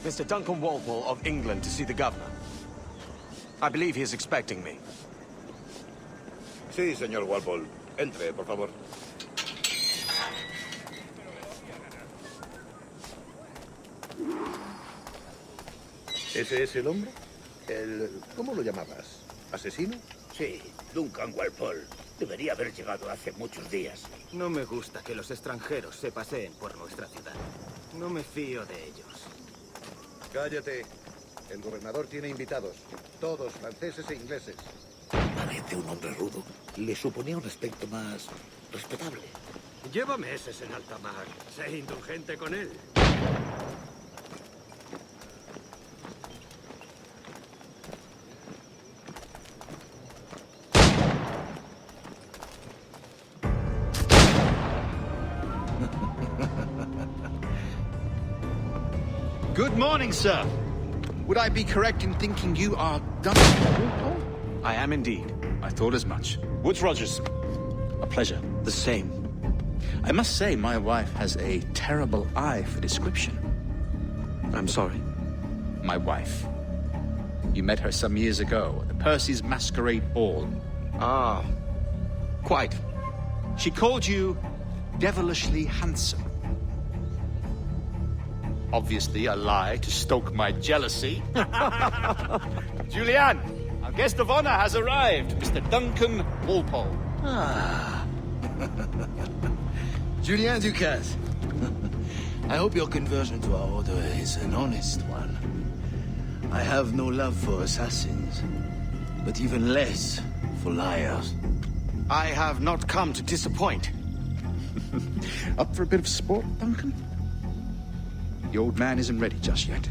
Mr. Duncan Walpole of England to see the governor. I believe he is expecting me. Sí, señor Walpole. Entre, por favor. ¿Ese es el hombre? ¿Cómo lo llamabas? ¿Asesino? Sí, Duncan Walpole. Debería haber llegado hace muchos días. No me gusta que los extranjeros se paseen por nuestra ciudad. No me fío de ellos. Cállate. El gobernador tiene invitados. Todos franceses e ingleses. Parece un hombre rudo. Le suponía un aspecto más respetable. Lleva meses en alta mar. Sé indulgente con él. Good morning, sir. Would I be correct in thinking you are Duncan Walpole? I am indeed. I thought as much. Woods Rogers. A pleasure. The same. I must say, my wife has a terrible eye for description. I'm sorry. My wife. You met her some years ago at the Percy's Masquerade Ball. Ah, quite. She called you devilishly handsome. Obviously a lie to stoke my jealousy. Julianne, our guest of honor has arrived, Mr. Duncan Walpole. Ah. Julien Ducasse. I hope your conversion to our order is an honest one. I have no love for assassins, but even less for liars. I have not come to disappoint. Up for a bit of sport, Duncan? The old man isn't ready just yet.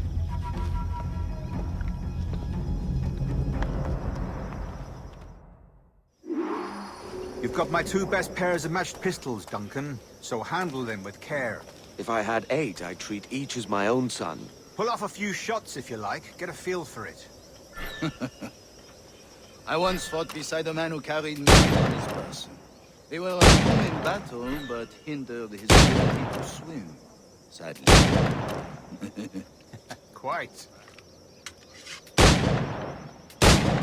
You've got my 2 best pairs of matched pistols, Duncan, so handle them with care. If I had 8, I'd treat each as my own son. Pull off a few shots if you like, get a feel for it. I once fought beside a man who carried me on his person. They were a home in battle, but hindered his ability to swim, sadly. Quite.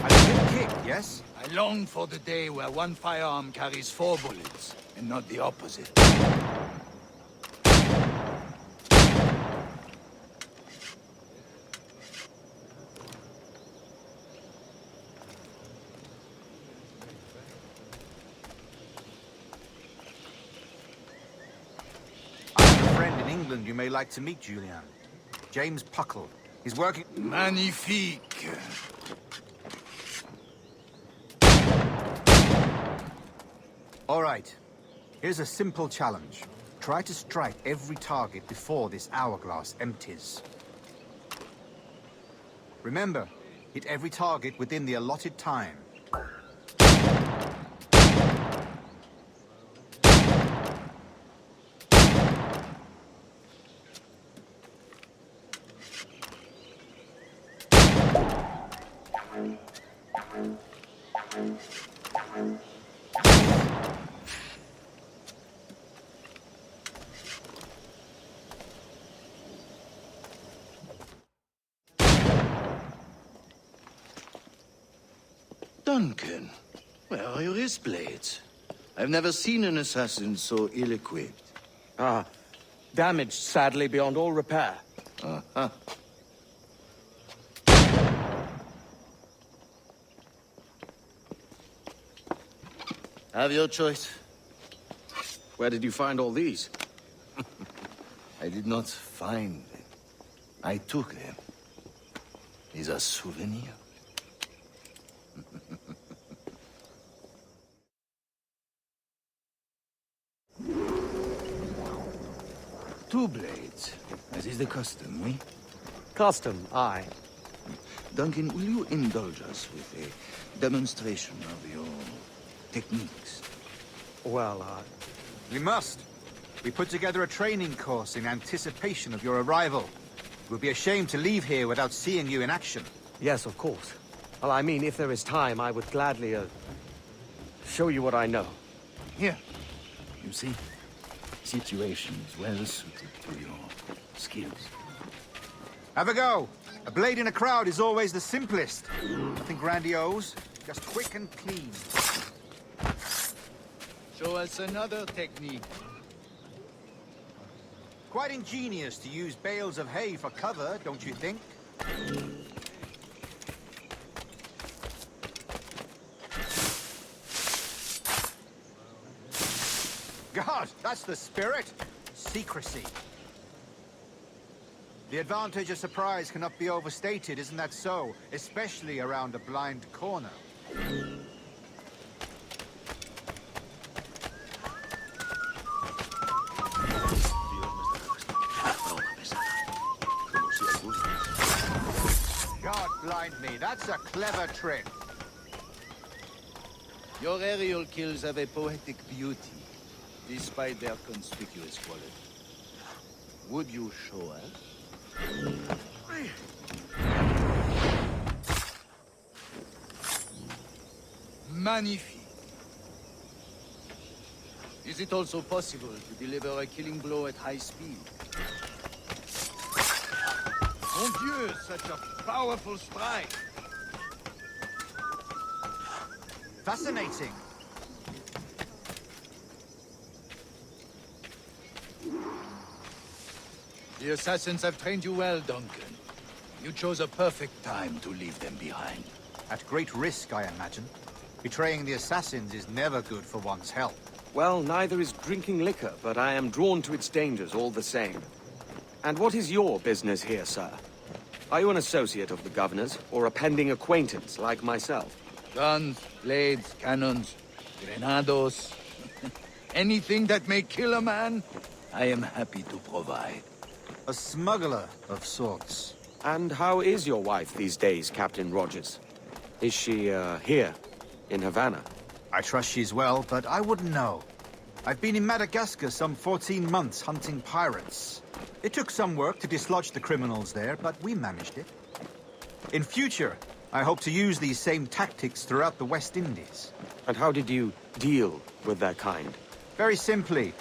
A good kick, yes? I long for the day where one firearm carries 4 bullets, and not the opposite. I have a friend in England you may like to meet, Julian. James Puckle. He's working... Magnifique! All right. Here's a simple challenge. Try to strike every target before this hourglass empties. Remember, hit every target within the allotted time. Duncan, where are your wrist blades? I've never seen an assassin so ill-equipped. Ah, damaged sadly beyond all repair. Uh-huh. Have your choice. Where did you find all these? I did not find them. I took them. These are souvenirs. Two blades, as is the custom, oui? Custom, aye. Duncan, will you indulge us with a demonstration of your techniques? Well, We must. We put together a training course in anticipation of your arrival. It would be a shame to leave here without seeing you in action. yes, of course. Well, I mean, if there is time, I would gladly, show you what I know. Here. You see? Situations well suited to your skills. Have a go. A blade in a crowd is always the simplest. Nothing grandiose, just quick and clean. Show us another technique. Quite ingenious to use bales of hay for cover, don't you think? God, that's the spirit. Secrecy. The advantage of surprise cannot be overstated, isn't that so? Especially around a blind corner. God blind me, that's a clever trick. Your aerial kills have a poetic beauty, despite their conspicuous quality. Would you show us? Magnifique. Is it also possible to deliver a killing blow at high speed? Mon Dieu, such a powerful strike! Fascinating. The assassins have trained you well, Duncan. You chose a perfect time to leave them behind. At great risk, I imagine. Betraying the assassins is never good for one's health. Well, neither is drinking liquor, but I am drawn to its dangers all the same. And what is your business here, sir? Are you an associate of the governor's, or a pending acquaintance like myself? Guns, blades, cannons, grenados. Anything that may kill a man, I am happy to provide. A smuggler of sorts. And how is your wife these days, Captain Rogers? Is she, here, in Havana? I trust she's well, but I wouldn't know. I've been in Madagascar some 14 months hunting pirates. It took some work to dislodge the criminals there, but we managed it. In future, I hope to use these same tactics throughout the West Indies. And how did you deal with their kind? Very simply.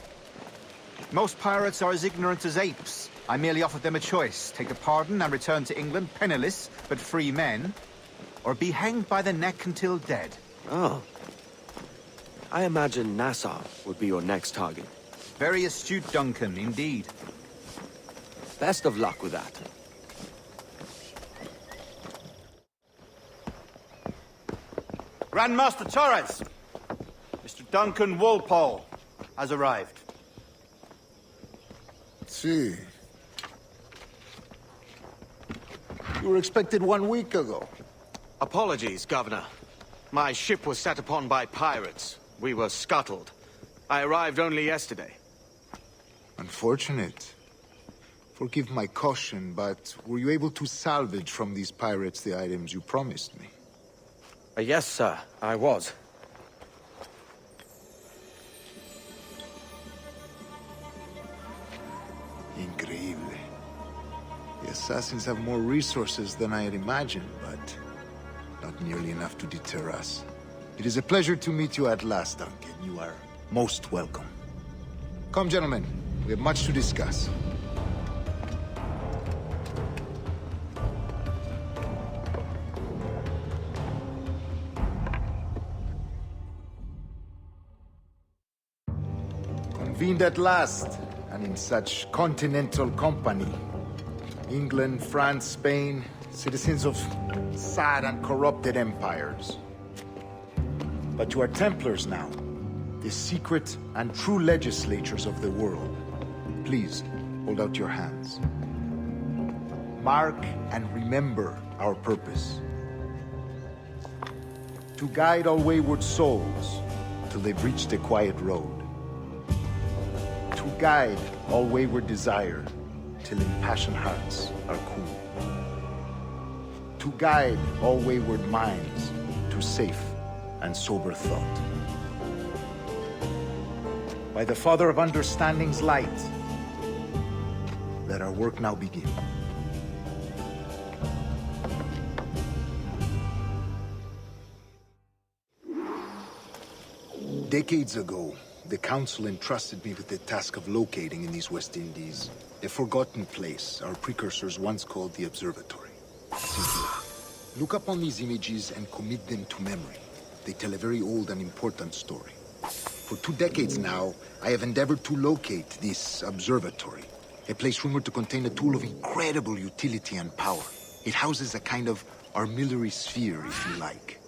Most pirates are as ignorant as apes. I merely offered them a choice. Take a pardon and return to England penniless, but free men. Or be hanged by the neck until dead. Oh. I imagine Nassau would be your next target. Very astute, Duncan, indeed. Best of luck with that. Grandmaster Torres! Mr. Duncan Walpole has arrived. See. You were expected 1 week ago. Apologies, Governor. My ship was set upon by pirates. We were scuttled. I arrived only yesterday. Unfortunate. Forgive my caution, but were you able to salvage from these pirates the items you promised me? Yes, sir, I was. Increíble. The assassins have more resources than I had imagined, but not nearly enough to deter us. It is a pleasure to meet you at last, Duncan. You are most welcome. Come, gentlemen. We have much to discuss. Convened at last, and in such continental company. England, France, Spain, citizens of sad and corrupted empires. But you are Templars now, the secret and true legislators of the world. Please, hold out your hands. Mark and remember our purpose. To guide all wayward souls till they've reached a quiet road. To guide all wayward desire till impassioned hearts are cool. To guide all wayward minds to safe and sober thought. By the Father of Understanding's light, let our work now begin. Decades ago, the Council entrusted me with the task of locating in these West Indies A forgotten place our precursors once called the Observatory. Simply, look upon these images and commit them to memory. They tell a very old and important story. For 2 decades now, I have endeavored to locate this observatory, a place rumored to contain a tool of incredible utility and power. It houses a kind of armillary sphere, if you like.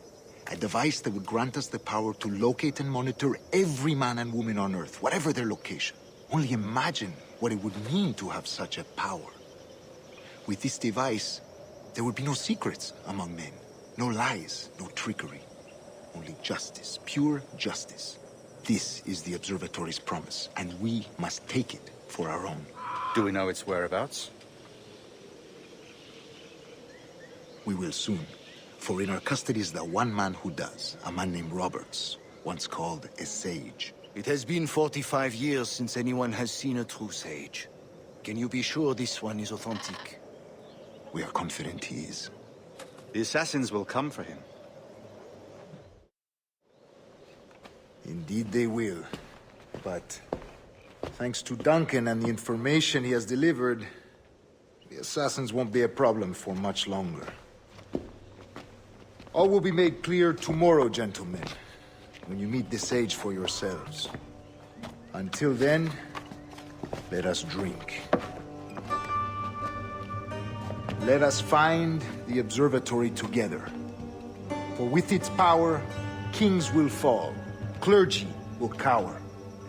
A device that would grant us the power to locate and monitor every man and woman on Earth, whatever their location. Only imagine what it would mean to have such a power. With this device, there would be no secrets among men. No lies, no trickery. Only justice, pure justice. This is the Observatory's promise, and we must take it for our own. Do we know its whereabouts? We will soon. For in our custody is the one man who does, a man named Roberts, once called a sage. It has been 45 years since anyone has seen a true sage. Can you be sure this one is authentic? We are confident he is. The assassins will come for him. Indeed they will. But thanks to Duncan and the information he has delivered, the assassins won't be a problem for much longer. All will be made clear tomorrow, gentlemen, when you meet the sage for yourselves. Until then, let us drink. Let us find the observatory together. For with its power, kings will fall, clergy will cower,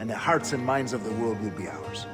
and the hearts and minds of the world will be ours.